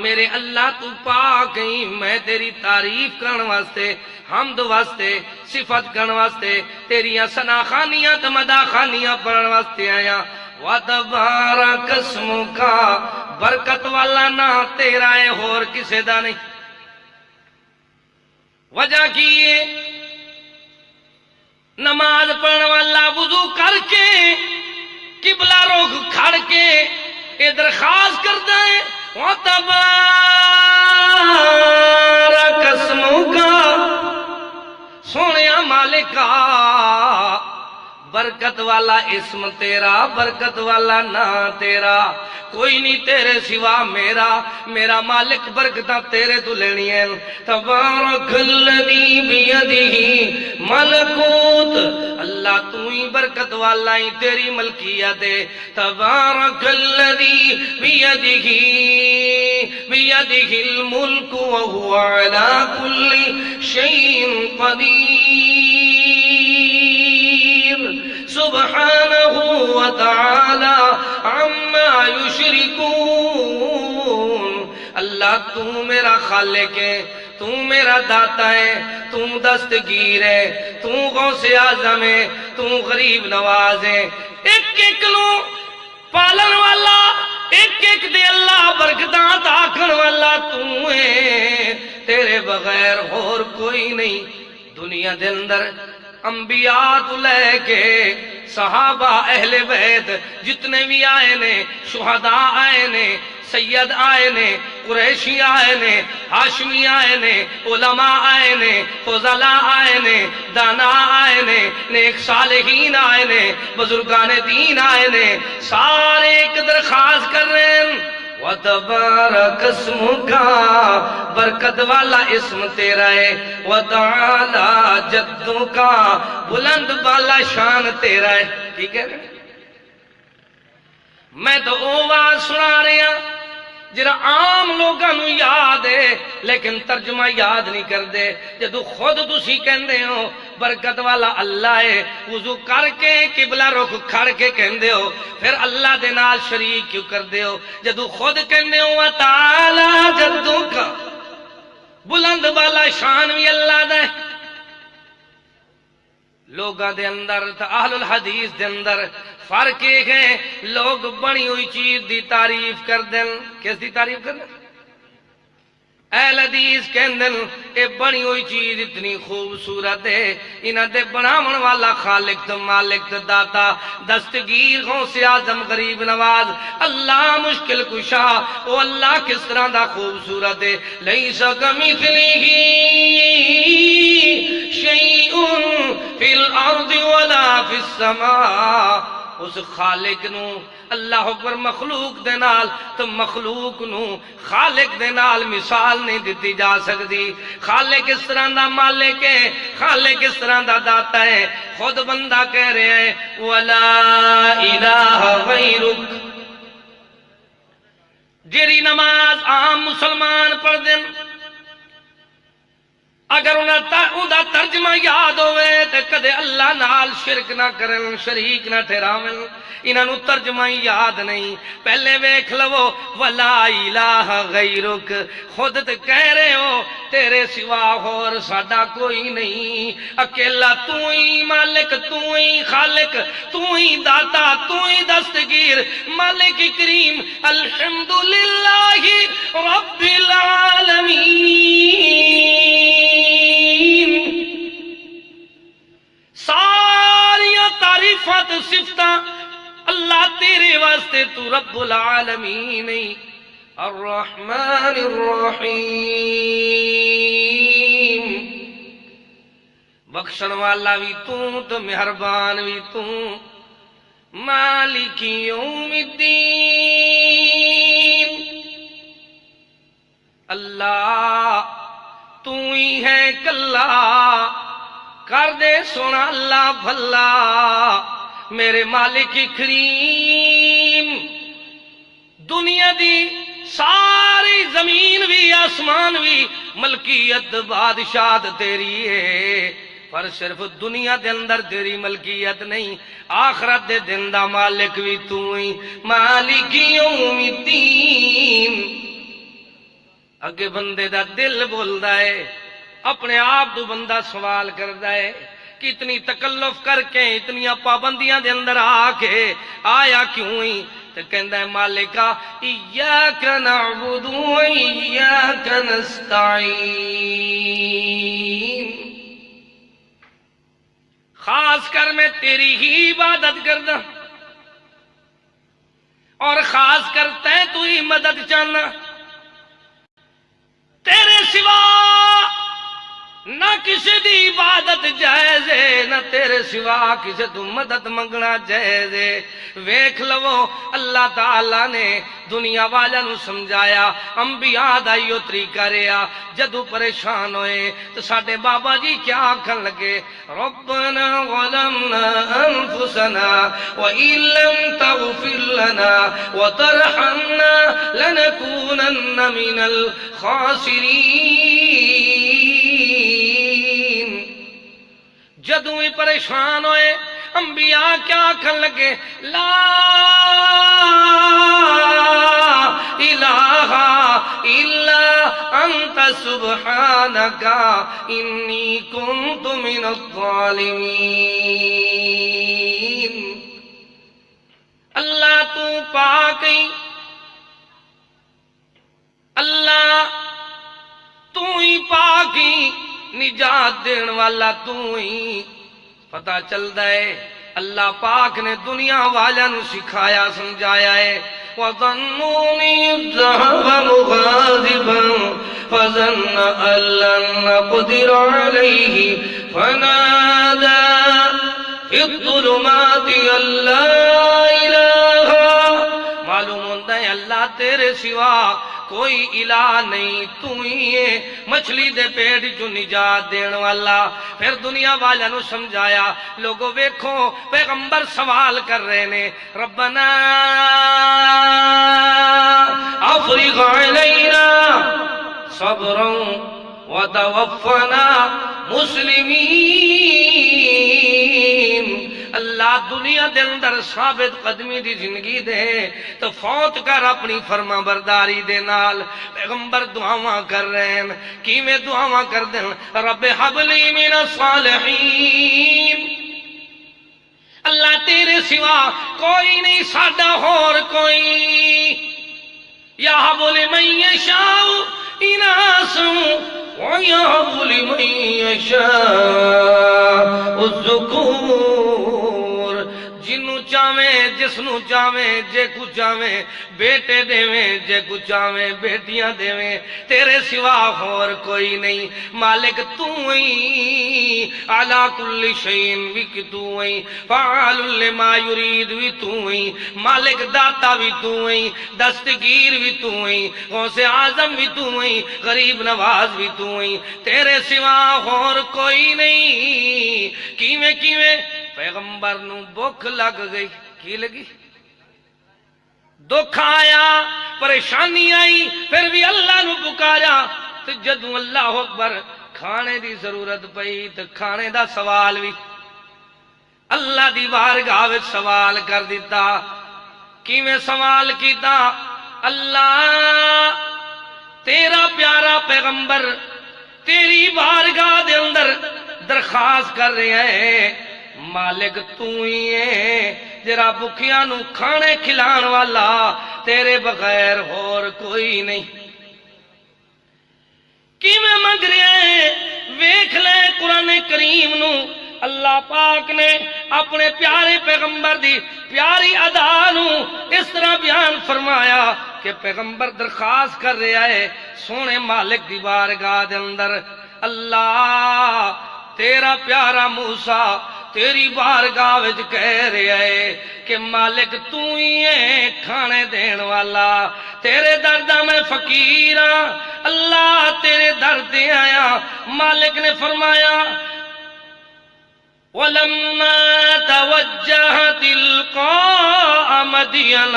میرے اللہ تو پاک ہی، میں تیری تعریف کرن واسطے، حمد واسطے، صفت کرن واسطے، تیریاں ثنا خوانیاں تے مدح خوانیاں پڑھن واسطے آیا۔ وَتَبَارَكَ اسْمُكَ، برکت والا نام تیرا ہے، اور کسے دا نہیں۔ وجہ کی ہے نماز پڑھنے والا وضو کر کے قبلہ رخ کھڑ کے یہ درخواست کرتا ہے وَتَبَارَكَ اسْمُكَ، سونیا مالکا برکت والا اسم تیرا، برکت والا نام تیرا، کوئی نہیں تیرے سوا میرا، میرا مالک برکتاں تیرے تو لینی ہے۔ تبارک الذی بیدہ ملکوت، اللہ تو ہی برکت والا ہی، تیری ملکیت ہے۔ تبارک الذی بیدہ الملک وہو علی کل شیء قدیر، سبحانہ وتعالی عما یشرکون۔ اللہ تو میرا خالق ہے، تو میرا داتا ہے، تو دستگیر ہے، تو غوث اعظم ہے، تو غریب نواز ہے، ایک ایک نو پالن والا، ایک ایک دے اللہ برکتاں عطا کرن والا تو ہے، تیرے بغیر اور کوئی نہیں۔ دنیا دے اندر انبیاء تو لے کے صحابہ اہل بیت جتنے بھی آئے نے، شہداء آئے نے، سید آئے نے، قریشی آئے نے، ہاشمی آئے نے، علماء آئے نے، فضلاء آئے نے، دانا آئے نے، نیک صالحین آئے نے، بزرگان دین آئے نے، سارے ایک درخواست کر رہے ہیں وَتَبَارَكَ اسْمُكَ، برکت والا اسم تیرا ہے، وَتَعَالَى جَدُّكَ، بلند بالا شان تیرا ہے۔ ٹھیک ہے، میں تو وہ بات سنا رہا ہوں جرا عام لوگاں نو یاد ہے لیکن ترجمہ یاد نہیں کردے۔ جدو خود تسی کہندے ہو برکت والا اللہ ہے، وضو کر کے قبلہ رخ کھڑ کے کہندے ہو، پھر اللہ دے نال شریک کیوں کردے ہو؟ جدو خود کہندے ہو وَتَعَالَى جَدُّكَ، بلند بالا شان بھی اللہ دا ہے۔ لوگاں دے اندر تا اہل الحدیث دے اندر فرق ایک ہے، لوگ بنی ہوئی چیز دی تعریف کر دیں۔ کس دی تعریف کر دیں؟ اہل حدیث کہندن اے بنی ہوئی چیز اتنی خوبصورت ہے، انہاں دے بناون والا خالق تے مالک تے داتا، دستگیر غوث اعظم غریب نواز، اللہ مشکل کشا، او اللہ کس طرح دا خوبصورت ہے۔ لیس کمثلہ شیء فی الارض ولا فی السماء، اس خالق نو اللہ اکبر مخلوق دے نال تو مخلوق نو خالق دے نال مثال نہیں دیتی جا سکتی۔ خالق اس طرح دا مالک ہے، خالق اس طرح دا داتا ہے، خود بندہ کہہ رہے ہیں وَلَا إِلَٰهَ غَيْرُكَ۔ جیری نماز عام مسلمان پڑھ دیں، اگر انہوں دا ترجمہ یاد ہوئے تو کدے اللہ نال شرک نہ کرن، شریک نہ ٹھہراون، انہوں ترجمہ یاد نہیں۔ پہلے ویکھ لو وَلَا إِلَٰهَ غَيْرُكَ، خود تے کہہ رہے ہو تیرے سوا اور ساڈا کوئی نہیں، اکیلا تو ہی مالک، تو ہی خالق، تو ہی داتا، تو ہی دستگیر، مالک کریم، الحمدللہ رب العالمین۔ ساریاں تعریفات صفتاں اللہ تیرے واسطے، تو رب العالمین الرحمن الرحیم، بخشن والا بھی تو مہربان بھی تو، مالک یوم الدین، اللہ تو ہی ہے کلا، کر دے سونا اللہ بھلا، میرے مالک کریم، دنیا دی ساری زمین بھی آسمان بھی ملکیت بادشاہت تیری ہے، پر صرف دنیا دے اندر تیری ملکیت نہیں، آخرت دے دن دا مالک بھی تو ہی، مالک یوم الدین۔ اگے بندے دا دل بولدا ہے، اپنے آپ تو بندہ سوال کردا ہے کہ اتنی تکلف کر کے اتنی پابندیاں دے اندر آ کے آیا کیوں ہی؟ تو کہندا ہے مالکا ایاک نعبد و ایاک نستعین، خاص کر میں تیری ہی عبادت کردا اور خاص کر تو ہی مدد چاہنا، تیرے سوا نہ کسی دی عبادت جائز ہے، نہ تیرے سوا کسی تو مدد منگنا جائز ہے۔ ویکھ لو اللہ تعالی نے دنیا والوں نو سمجھایا، انبیاء دا ایو طریقہ رہیا، جدو پریشان ہوئے تو ساڈے بابا جی کیا آکھن لگے، ربنا ظلمنا انفسنا وان لم تغفر لنا وترحمنا لنكونن من الخاسرین۔ جدو ہی پریشان ہوئے انبیاء کیا آکھن لگے، لا الہ الا انت سبحانک انی کنت من الظالمین۔ اللہ تو پاک ہی، اللہ تو ہی پاک ہی، نجات دین والا تو ہی۔ پتہ چلدا ہے اللہ پاک نے دنیا والوں سکھایا سمجھایا ہے، وَظَنُّونِي ذَهَبَ مُغَاضِبًا فَظَنَّ أَن لَّن نَّقْدِرَ عَلَيْهِ فَنَادَىٰ فِي الظُّلُمَاتِ أَن لَّا إِلَٰهَ۔ معلوم ہوتا ہے اللہ تیرے سوا کوئی الہ نہیں، تو ہی ہے مچھلی دے پیٹ جو نجات دین والا۔ پھر دنیا والوں نے سمجھایا، لوگوں ویکھو پیغمبر سوال کر رہے نے، ربنا افرغ علینا صبرا وتوفنا مسلمین۔ اللہ دنیا دے اندر ثابت قدمی دی زندگی دے تو فوت کر اپنی فرما برداری دے نال۔ پیغمبر دعاواں کر رہے ہیں، کیویں دعاواں کر دیں، رب حب لی من الصالحین، اللہ تیرے سوا کوئی نہیں، ساڈا ہور کوئی، یا حب لمن یشاء اناسا وَيَهَبُ لِمَن يَشَاءُ الذُّكُورَ، جنوں چاہویں جسنوں چاہویں جے کو چاہویں بیٹے دیویں جے کو چاہویں بیٹیاں دیویں، تیرے سوا اور کوئی نہیں۔ مالک تو ہی، علی کل شیء بھی تو ہی، فعال لما یرید بھی تو ہی، مالک داتا بھی تو ہی، دستگیر بھی تو ہی، غوث اعظم بھی تو ہی، غریب نواز بھی تو ہی، تیرے سوا اور کوئی نہیں۔ کیویں کیویں پیغمبر نو بھوک لگ گئی، کی لگی؟ دکھ آیا، پریشانی آئی، پھر بھی اللہ نو پکارا، تو جدوں اللہ اکبر کھانے دی ضرورت پئی تو کھانے دا سوال بھی اللہ دی بارگاہ وچ سوال کر دیتا۔ کیویں سوال کیتا، اللہ تیرا پیارا پیغمبر تیری بارگاہ دے اندر درخواست کر رہے ہیں، مالک تو ہی ہے جرا بکھیاں نو کھانے کھلان والا، تیرے بغیر اور کوئی نہیں۔ کیویں منگ رہے ہیں، ویکھ لے قرآن کریم نو اللہ پاک نے اپنے پیارے پیغمبر دی پیاری ادا نو اس طرح بیان فرمایا کہ پیغمبر درخواست کر رہا ہے سونے مالک دی بارگاہ دے اندر، اللہ تیرا پیارا موسیٰ تیری بارگاہ وچ کہہ رہا ہے کہ مالک تو ہی ہے کھانے دین والا، تیرے درد میں فقیر ہاں، اللہ تیرے درد آیا۔ مالک نے فرمایا وَلَمَّا تَوَجَّهَ تِلْقَاءَ مَدْيَنَ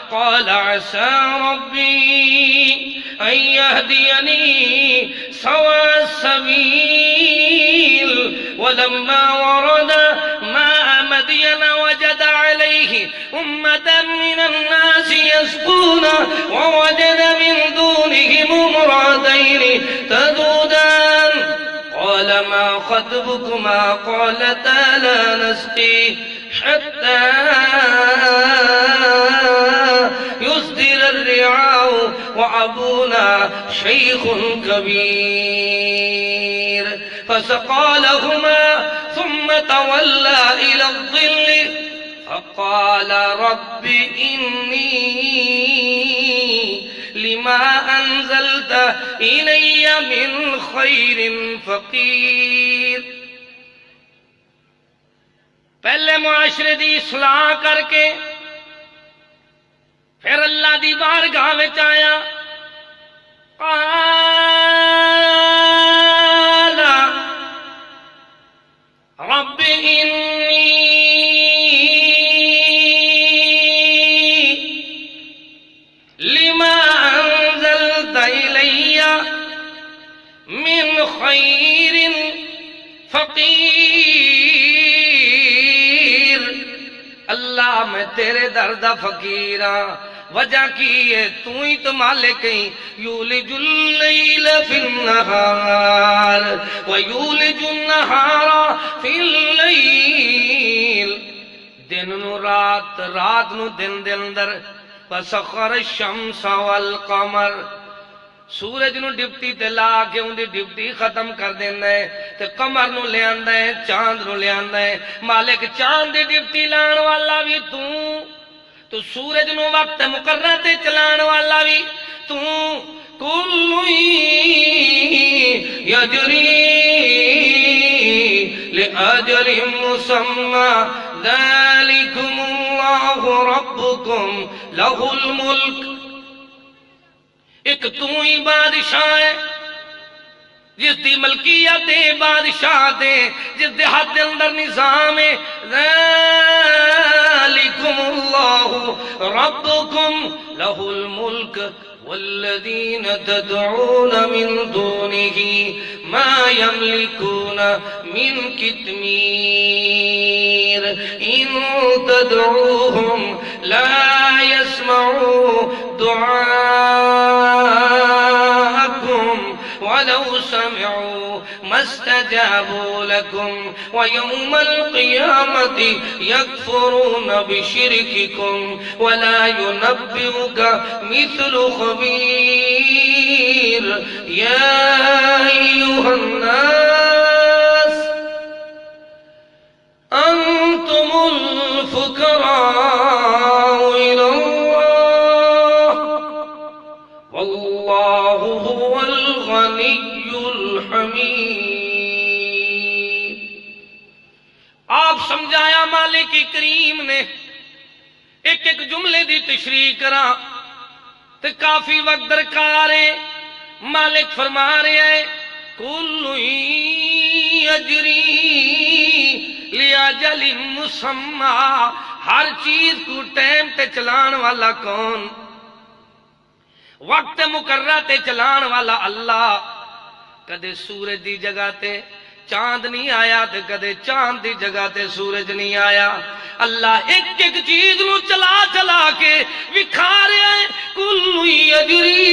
قَالَ عَسَىٰ رَبِّي أَن يَهْدِيَنِي سَوَاءَ السَّبِيلِ وَلَمَّا وَرَدَ مَاءَ مَدْيَنَ وَجَدَ عَلَيْهِ أُمَّةً مِّنَ النَّاسِ يَسْقُونَ وَوَجَدَ مِن دُونِهِمُ امْرَأَتَيْنِ خطبكما قالتا لا نسقي حتى يصدر الرعاء وأبونا شيخ كبير فسقى لهما ثم تولى إلى الظل فقال رب إني لما أنزلت إلي من خير فقير. پہلے معاشرے دی اصلاح کر کے پھر اللہ دی بارگاہ وچ آیا. قال رب إني لما أنزلت إلي من خير فقير. اللہ میں تیرے در دا فقیر ہاں. وجہ کی ہے تو ہی تو مالک ہے. یولج اللیل فی النہار ویولج النہار فی اللیل. دن نو رات، رات نو دن دے اندر. وسخر الشمس والقمر. سورج نو ڈپٹی تے لا کے ان دی ڈپٹی ختم کر دینا ہے تے قمر نو لے آندا ہے، چاند نو لے آندا ہے. مالک چاند دی ڈپٹی لان والا بھی تو سورج نو وقت مقرر تے چلان والا بھی تو. کل یجری لأجل مسمى ذلكم اللہ ربکم لہ الملک. ایک تو ہی بادشاہ ہے جس دی ملکیت بادشاہ دے، جس دے ہاتھ دے اندر نظام ہے. ذالکم اللہ ربکم لہ الملک والذین تدعون من دونہ ما یملکون من قطمیر ان تدعوہم لا يسمعوا دعاءکم ولو سمعوا ما استجابوا لكم ويوم القيامة يكفرون بشرككم ولا ينبئك مثل خبير. يا أيها الناس أنتم الفقراء إلى الله والله هو الغني الحميد. آپ سمجھایا مالک کریم نے. ایک ایک جملے دی تشریح کرا تو کافی وقت درکار ہے. مالک فرما رہے ہیں کل یجری لیاجل مسمى. ہر چیز کو ٹائم تے چلان والا کون؟ وقت مقررہ تے چلان والا اللہ. کدے سورج دی جگہ تے چاند نہیں آیا تے کدے چاند دی جگہ تے سورج نہیں آیا. اللہ ایک ایک چیز نو چلا چلا کے وکھا رہا ہے. کل یجری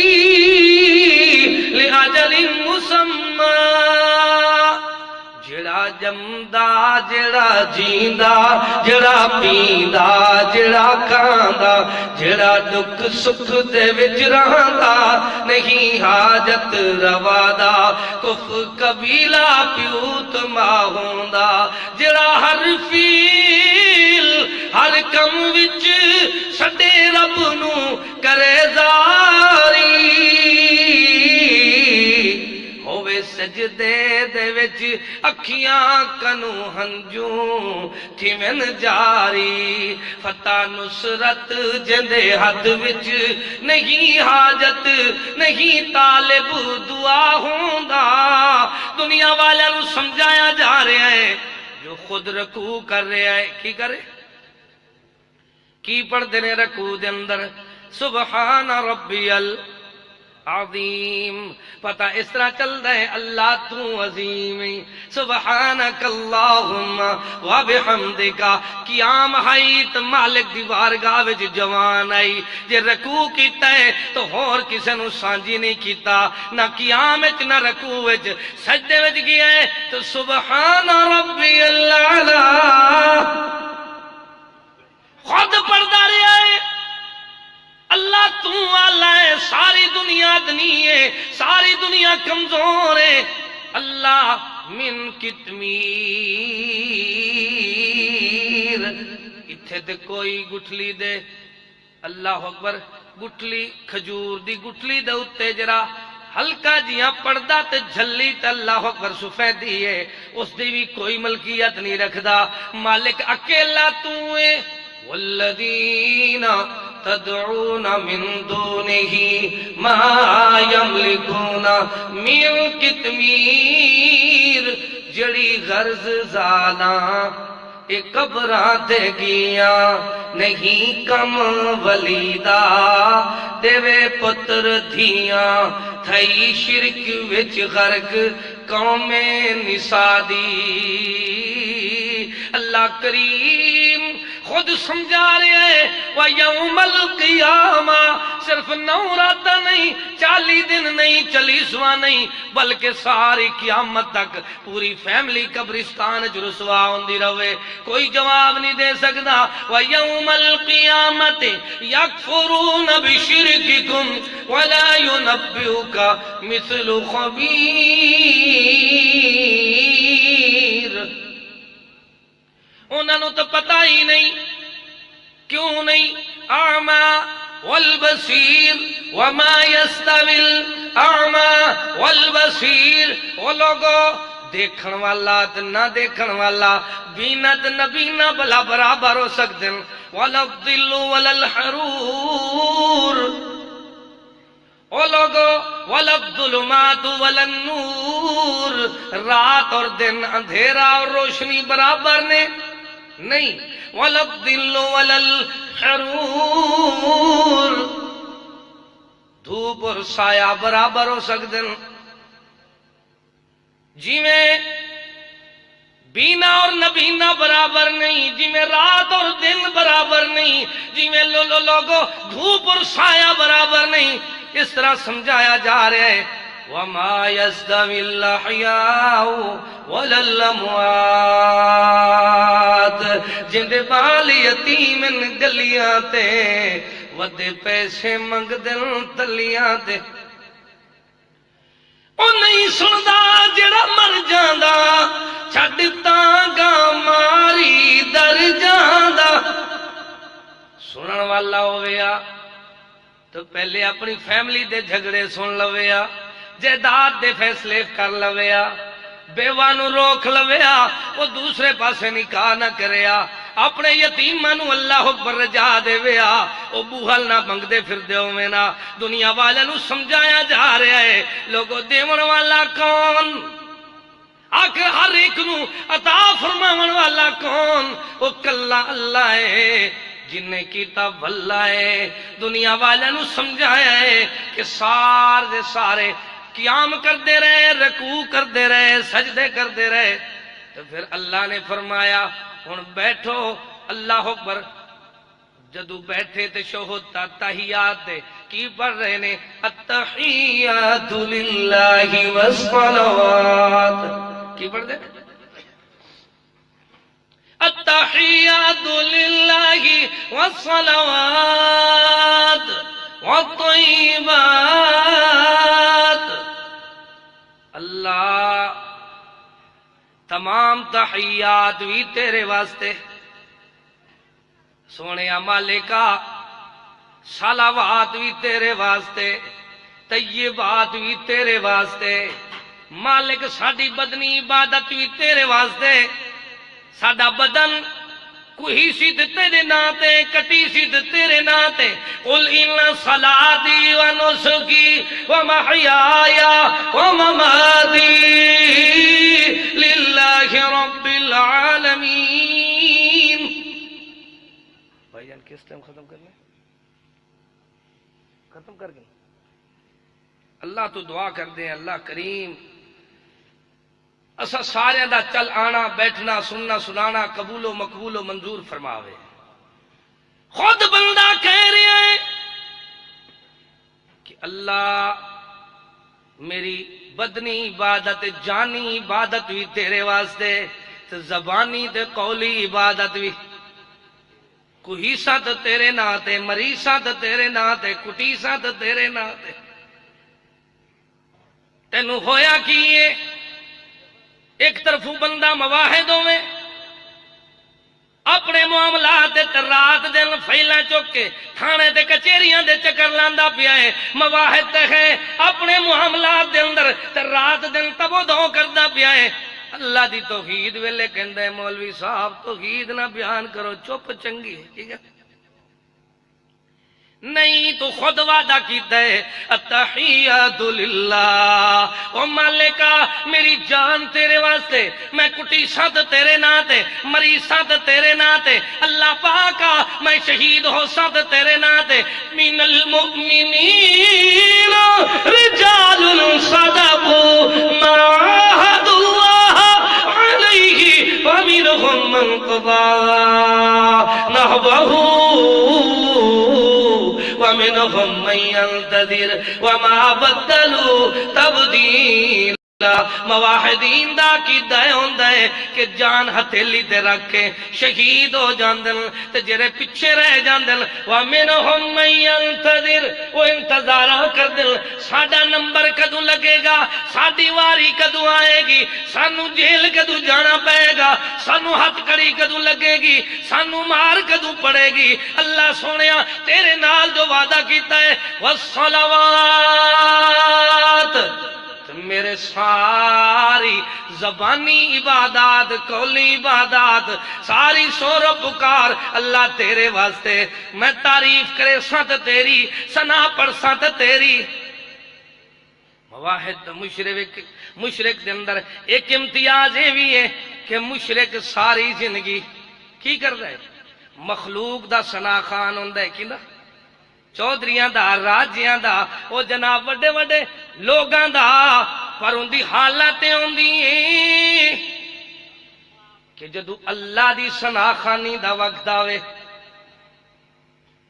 لأجل مسمى. جڑا جمدا جڑا جیندا جڑا پیندا جڑا کھاندا جڑا دکھ سکھ دے وچ رہندا نہیں حاجت روا دا کف قبیلہ پیوت ماں ہوندا. جڑا ہر فیل ہر کم وچ سڈے رب نو کرے زاری ہووے سجدے دے وچ اکھیاں کنو ہنجوں تھیون جاری. فتح نصرت جندے ہاتھ وچ نہیں حاجت نہیں طالب دعا ہوندا. دنیا والے نو سمجھایا جا رہا ہے جو خود رکوع کر رہا ہے کی کرے کی پڑھ دے رکوع دے اندر سبحان ربی عظیم. پتہ اس طرح چلدا ہے اللہ تو عظیم ہے. سبحانک اللہم و بحمدک. قیام آئی تو مالک دی بارگاہ وچ جوان آئی. جے رکوع کیتا ہے تو ہور کسے نو سانجی نہیں کیتا، نہ قیام وچ نہ رکوع وچ. سجدے وچ گیا ہے تو سبحان ربی الاعلی خود پڑھدا رہا ہے. اللہ تو والا ہے، ساری دنیا دنی ہے، ساری دنیا کمزور ہے. اللہ من کتمیر. اتھے تے کوئی گٹھلی دے، اللہ اکبر، گٹھلی کھجور دی گٹھلی دے اتے جرا ہلکا جیاں پڑدا تے جھلی تے اللہ اکبر سفیدی ہے، اس دی بھی کوئی ملکیت نہیں رکھدا. مالک اکیلا تو ہے. والذین تدعون من دونه ما یملکون من کتمیر. جڑی غرض زالاں اے قبراں تے گیاں نہیں کم ولیدا دیوے پتر دھیاں تھئی شرک وچ غرق قوم نسادی. اللہ کریم خود سمجھا رہے ہیں وَيَوْمَ الْقِيَامَةِ. صرف 9 راتاں نہیں، 40 دن نہیں، 40واں نہیں، بلکہ ساری قیامت تک پوری فیملی قبرستان وچ رسوا ہوندی رہے، کوئی جواب نہیں دے سکدا. وَيَوْمَ الْقِيَامَةِ يَكْفُرُونَ بِشِرْكِكُمْ وَلَا يُنَبِّئُكَ مِثْلُ خَبِيرٍ. انہوں نے تو پتہ ہی نہیں، کیوں نہیں؟ اعمیٰ والبصیر وما یستوی الاعمیٰ والبصیر. وہ لوگوں دیکھن والا تے نہ دیکھن والا، بینا تے نہ بینا بلا برابر ہو سکتے ہیں. ولا الظل ولا الحرور. وہ لوگوں ولا الظلمات ولا النور. رات اور دن، اندھیرا اور روشنی برابر نے نہیں. ولا الظل ولا الحرور. دھوپ اور سایہ برابر ہو سکتے ہیں. جی میں بینا اور نبینا برابر نہیں، جی میں رات اور دن برابر نہیں، جی میں لوگوں دھوپ اور سایہ برابر نہیں. اس طرح سمجھایا جا رہا ہے وَمَا يَسْتَوِي الْأَحْيَاءُ وَلَا الْأَمْوَاتُ. جندے بال یتیم گلیاں تے ودے پیسے منگ دن تلیاں تے. او نہیں سندا جڑا مر جاندا چھڈ تانگا ماری در جاندا. سنن والا ہویا تو پہلے اپنی فیملی دے جھگڑے سن لویا، جائیداد دے فیصلے کر لویا، بیوہ نو روک لویا، وہ دوسرے پاسے نکاح نہ کریا، اپنے یتیماں نو اللہ اکبر رجا دے ویا، وہ بوہل نہ منگ دے پھر دے ہوئے نا. دنیا والے نو سمجھایا جا رہا ہے لوگوں دیون والا کون؟ آخر ہر ایک نو عطا فرماون والا کون؟ وہ کلا اللہ ہے جن نے کیتا بھلا ہے. دنیا والے نو سمجھایا ہے کہ سارے سارے قیام کردے رہے، رکوع کردے رہے، سجدے کردے رہے. تو پھر اللہ نے فرمایا ہن بیٹھو. اللہ اکبر. جدو بیٹھے تے شہود تحیات دے کی پڑھ رہے نے التحیات للہ والصلوات. کی پڑھ دے؟ التحیات للہ والصلوات والطیبات. اللہ تمام تحیات بھی تیرے واسطے سونے مالکا، صلوات بھی تیرے واسطے، طیبات بھی تیرے واسطے. مالک ساڈی بدنی عبادت بھی تیرے واسطے. ساڈا بدن کوئی سی تیرے نام تے، کٹی سی تیرے نام تے. قل ان صلاتی و نسکی و محیای و مماتی للہ رب العالمین. بھائی جان کس ٹائم ختم کرنے؟ ختم کر گئے اللہ تو دعا کر دیں اللہ کریم اسا سارے دا چل آنا بیٹھنا سننا سنانا قبول و مقبول و منظور فرماوے۔ خود بندہ کہہ رہا ہے کہ اللہ میری بدنی عبادت جانی عبادت بھی تیرے واسطے تے زبانی تے قولی عبادت بھی کوئی حصہ تے تیرے نا تے مریضاں تے تیرے نا تے کٹیساں تے تیرے نا تے تینوں ہویا کی یہ ایک طرف بندہ مواحد ہوئے اپنے معاملات تے رات دن فائلاں چک کے تھانے تے کچہریاں دے چکر لاندا پیا ہے، مواحد تے ہے اپنے معاملات دے اندر تے رات دن تبو دو کردا پیا ہے۔ اللہ دی توحید ویلے کہندا ہے مولوی صاحب توحید نہ بیان کرو چپ چنگی ہے، ٹھیک ہے نہیں تو خود وعدہ کیتا ہے التحیات للہ او مالکا میری جان تیرے واسطے میں کٹی ساتھ تیرے نا تے مری ساتھ تیرے نا تے اللہ پاکا میں شہید ہو ساتھ تیرے نا تے من المؤمنین رجال صدقوا ما عاهدوا اللہ علیہ ومنهم من قضى نحبه ومنهم من ينتظر وما بدلوا تبديلا۔ مواحدین دا عقیدہ ہوندا ہے کہ جان ہتھیلی تے رکھ کے شہید ہو جاندن تے جڑے پیچھے رہ جاندن ومنهم من ينتظر وہ انتظار کردن ساڈا نمبر کدوں لگے گا، ساڈی واری کدوں آئے گی، سانو جیل کدوں جانا پائے گا، سانو ہتھ کڑی کدوں لگے گی، سانو مار کدوں پڑے گی۔ اللہ سونیا تیرے نال جو وعدہ کیتا ہے والصلوات میرے ساری زبانی عبادات قولی عبادات ساری سور و پکار اللہ تیرے واسطے میں تعریف کرے سات تیری ثنا پڑھ سات تیری۔ مواحد مشرک دے اندر ایک امتیاز یہ بھی ہے کہ مشرک ساری زندگی کی کر رہے مخلوق دا ثنا خان ہوندا ہے کیندا چودھریاں دا راجیاں دا او جناب وڈے وڈے لوگاں دا پر ان دی حالتیں ہوندی ہیں کہ جدو اللہ دی ثنا خانی دا وقت آوے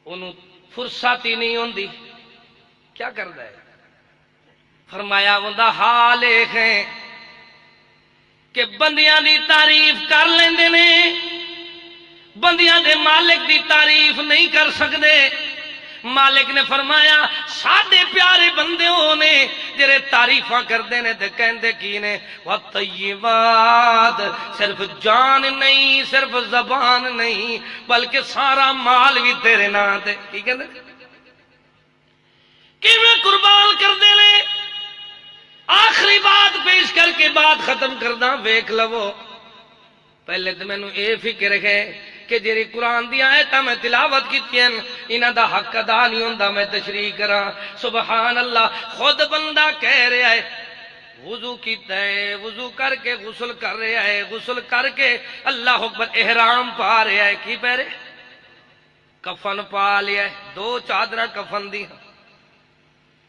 انہوں فرصت ہی نہیں ہوندی کیا کردا ہے فرمایا اوندا حال ایک ہے کہ بندیاں دی تعریف کر لیندے نے بندیاں دے مالک دی تعریف نہیں کر سکدے۔ مالک نے فرمایا ساڈے پیارے بندے ہونے جڑے تعریفاں کردے نے تے کہندے کی نے وَالطَّيِّبَاتِ صرف جان نہیں صرف زبان نہیں بلکہ سارا مال بھی تیرے نام تے کی کہندے کیویں قربان کردے نے۔ آخری بات پیش کر کے بات ختم کردا ویکھ لو پہلے تے مینوں اے فکر ہے کہ جیری قرآن دی آیتاں میں تلاوت کیتی ہیں انہاں دا حق ادا نہیں ہوندا میں تشریح کراں سبحان اللہ۔ خود بندہ کہہ رہا ہے وضو کیتا ہے وضو کر کے غسل کر رہا ہے غسل کر کے اللہ اکبر احرام پا رہا ہے کی پہرے کفن پا لیا ہے دو چادرہ کفن دی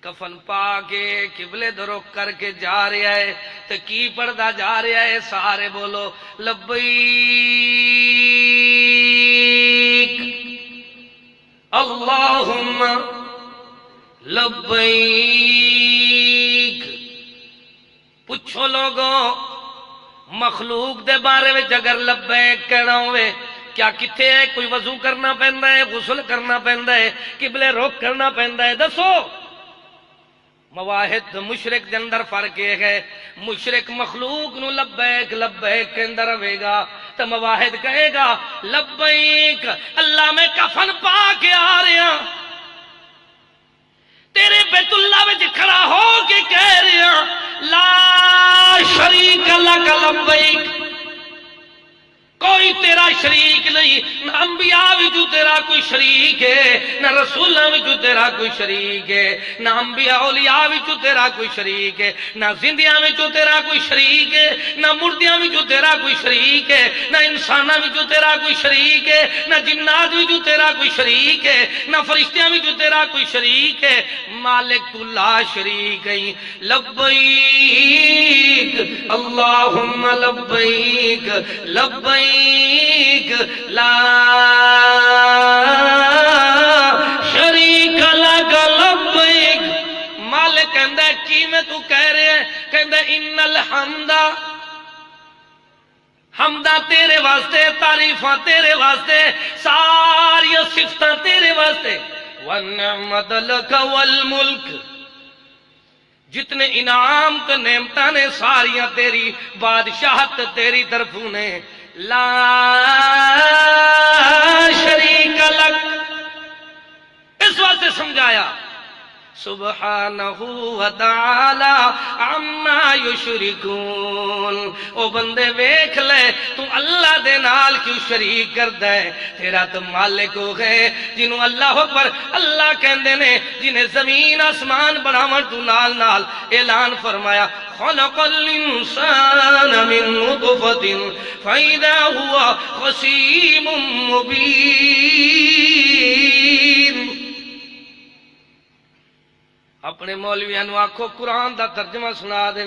کفن پا کے قبلے درخ کر کے جا رہا ہے تو کی پڑھدا جا رہا ہے سارے بولو لبیک اللہم لبیک۔ پوچھو لوگوں مخلوق دے بارے میں اگر لبیک کہنا ہوئے کیا کتھے ہے کوئی وضو کرنا پہندا ہے غسل کرنا پہندا ہے قبلے رخ کرنا پہندا ہے دسو۔ مواحد مشرک دے اندر فرق یہ ہے مشرک مخلوق نو لبیک لبیک کے اندر رہے گا تو مواحد کہے گا لبیک اللہ میں کفن پا کے آ رہا تیرے بیت اللہ میں کھڑا ہو کے کہہ رہا لا شریک لک لبیک کوئی تیرا شریک نہیں، نہ انبیاء وچوں تیرا کوئی شریک ہے، نہ رسولاں وچوں تیرا کوئی شریک ہے، نہ انبیاء اولیاء وچوں تیرا کوئی شریک ہے، نہ زندیاں وچوں تیرا کوئی شریک ہے، نہ مردیاں وچوں تیرا کوئی شریک ہے، نہ انساناں وچوں تیرا کوئی شریک ہے، نہ جنات وچوں تیرا کوئی شریک ہے، نہ فرشتیاں وچوں تیرا کوئی شریک ہے، مالک تو لا شریک ہے۔ لبیک اللہم لبیک لبیک لا شریک لک لبیک۔ مالک کہندا ہے کی میں تو کہہ رہے ہیں، کہندا ہے ان الحمد، حمدہ تیرے واسطے، تعریفاں تیرے واسطے، ساری صفتاں تیرے واسطے، والنعمت لک والملک، جتنے انعام تو نعمتاں نے ساریاں تیری، بادشاہت تیری طرفوں نے، لا شریک لک۔ اس واسطے سمجھایا سبحانہ وتعالی عما یشرکون، او بندے ویکھ لے تو اللہ دے نال کیوں شریک کردا ہے؟ تیرا تو مالک ہو گئے جنہوں اللہ اکبر اللہ کہندے نے، جنہیں زمین آسمان بناون تو نال نال اعلان فرمایا خلق الانسان من نطفۃ فاذا هو خصیم مبین۔ اپنے مولویاں نو آکھو قرآن دا ترجمہ سنا دے،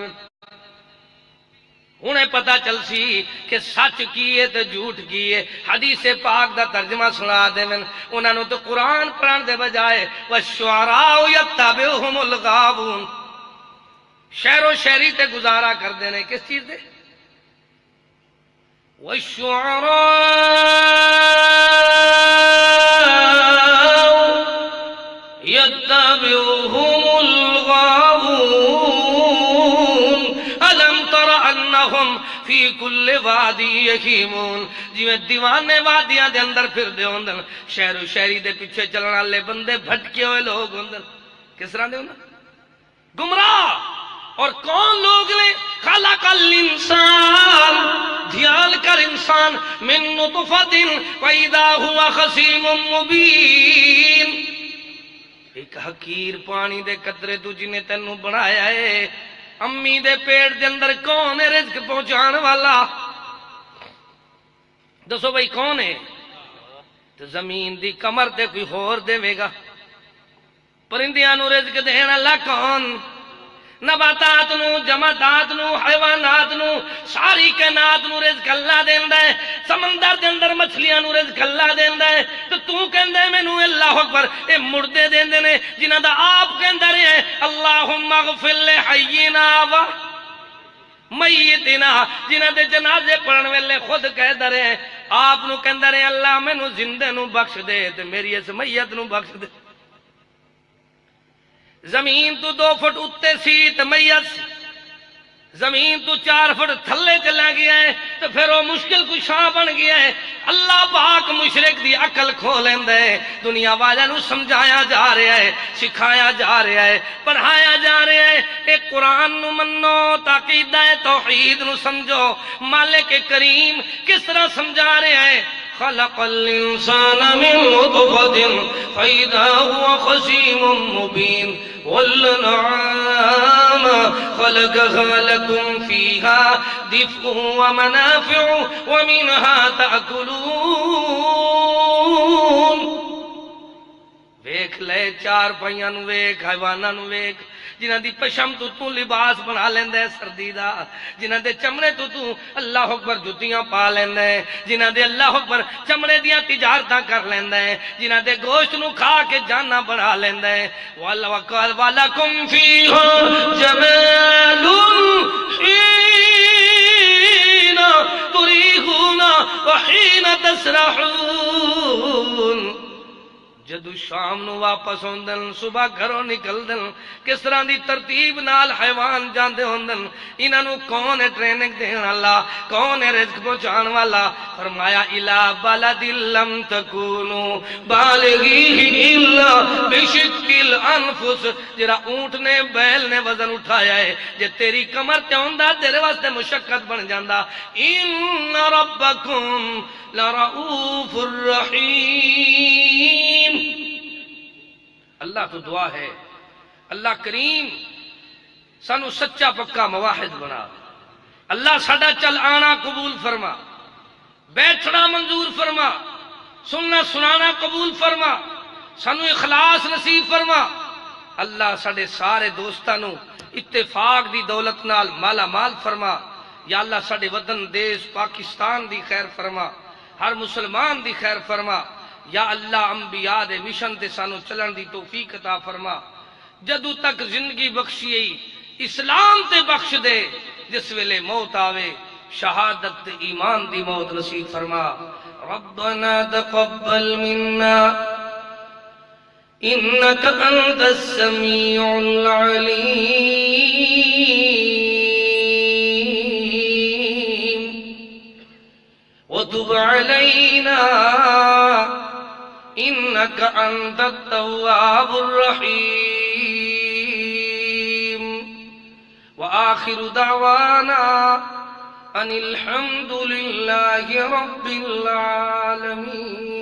انہیں پتہ چل سی کہ سچ کی ہے تو جھوٹ کی ہے۔ حدیث پاک دا ترجمہ سنا دے، انہاں نو تو قرآن پڑھن دے بجائے والشعراء یتبعہم الغاوون، شعر و شاعری تے گزارا کر دینے، کس چیز دے؟ والشعراء یتبعہم الغاوون الم تر انہم فی کل وادی یہیمون۔ جی میں دیوانے وادیاں دے اندر پھر دے ہوندن، شہر و شہری دے پیچھے چلن والے بندے بھٹکے ہوئے لوگ ہوندن، کس طرح دے ہوندن؟ گمراہ۔ اور کون لوگ نے؟ خلق الانسان، دھیان کر، انسان من نطفۃ فاذا هو خصیم مبین، ایک حقیر پانی دے قطرے تو جنہیں تینوں بنایا ہے، امی دے پیٹ دے اندر کون ہے رزق پہنچان والا؟ دسو بھائی کون ہے؟ تو زمین دی کمر تے کوئی ہور دے گا، پرندیاں نو رزق دین اللہ کون؟ نباتات نو، جمادات نو، حیوانات نو، ساری کائنات نو رزق اللہ دیندا ہے، سمندر دے اندر مچھلیاں نو رزق اللہ دیندا ہے، تو کہندا ہے مینوں اللہ اکبر اے مردے دیندے نے جنہاں دا آپ کہندا رہے اللہم اغفر لحینا و میتنا، جنہاں دے جنازے پڑھن ویلے خود کہندا رہے آپ نو کہندا رہے اللہ مینوں زندے نو بخش دے تے میری اس میت نو بخش دے۔ زمین تو 2 فٹ اتے سی تو میت زمین تو 4 فٹ تھلے چلا گیا ہے، تو پھر وہ مشکل کشاں بن گیا ہے۔ اللہ پاک مشرک دی عقل کھو لیندا ہے، دنیا والے نو سمجھایا جا رہا ہے، سکھایا جا رہا ہے، پڑھایا جا رہا ہے، ایک قرآن نو منو، عقیدہ توحید نو سمجھو۔ مالک کریم کس طرح سمجھا رہا ہے؟ خلق الانسان من نطفۃ فاذا هو خصیم مبین، والانعام خلقها لكم فيها دفء ومنافع ومنها تأكلون۔ ویکھ لے چار پائیاں نو ویکھ، حیواناں نو ویکھ، جنہاں دی پشم تو لباس بنا لیندا ہے سردی دا، جنہاں دے چمڑے تو اللہ اکبر جتیاں پا لیندا ہے، جنہاں دے اللہ اکبر چمڑے دیاں تجارتاں کر لیندا ہے، جنہاں دے گوشت نو کھا کے جاناں بنا لیندا ہے۔ وَلَكُمْ فِيهَا جَمَالٌ حِينَ تُرِيحُونَ وَحِينَ تَسْرَحُونَ، جدو شام نو واپس ہوندن صبح گھروں نکلدن کس طرح دی ترتیب نال حیوان جاندے ہوندن انہاں نو کون ہے ٹریننگ دین والا کون ہے رزق پہنچان والا فرمایا الا بلد لم تکونو بالغیہ الا بشق الانفس جرا اونٹ نے بیل نے وزن اٹھایا ہے جے تیری کمر تے ہوندا تیرے واسطے مشقت بن جاندا ان ربکم لرؤوف الرحیم اللہ تو دعا ہے اللہ کریم سانو سچا پکا مواحد بنا اللہ ساڈا چل آنا قبول فرما بیٹھنا منظور فرما سننا سنانا قبول فرما سانو اخلاص نصیب فرما اللہ ساڈے سارے دوستانو اتفاق دی دولت نال مالا مال فرما یا اللہ ساڈے وطن دیش پاکستان دی خیر فرما ہر مسلمان دی خیر فرما یا اللہ انبیاء دے مشن تے سانو چلن دی توفیق عطا فرما جدو تک زندگی بخشی اسلام تے بخش دے جس ویلے موت آوے شہادت تے ایمان دی موت نصیب فرما ربنا تقبل منا انك انت السميع العليم وتب علينا انك انت التواب الرحيم واخر دعوانا ان الحمد لله رب العالمين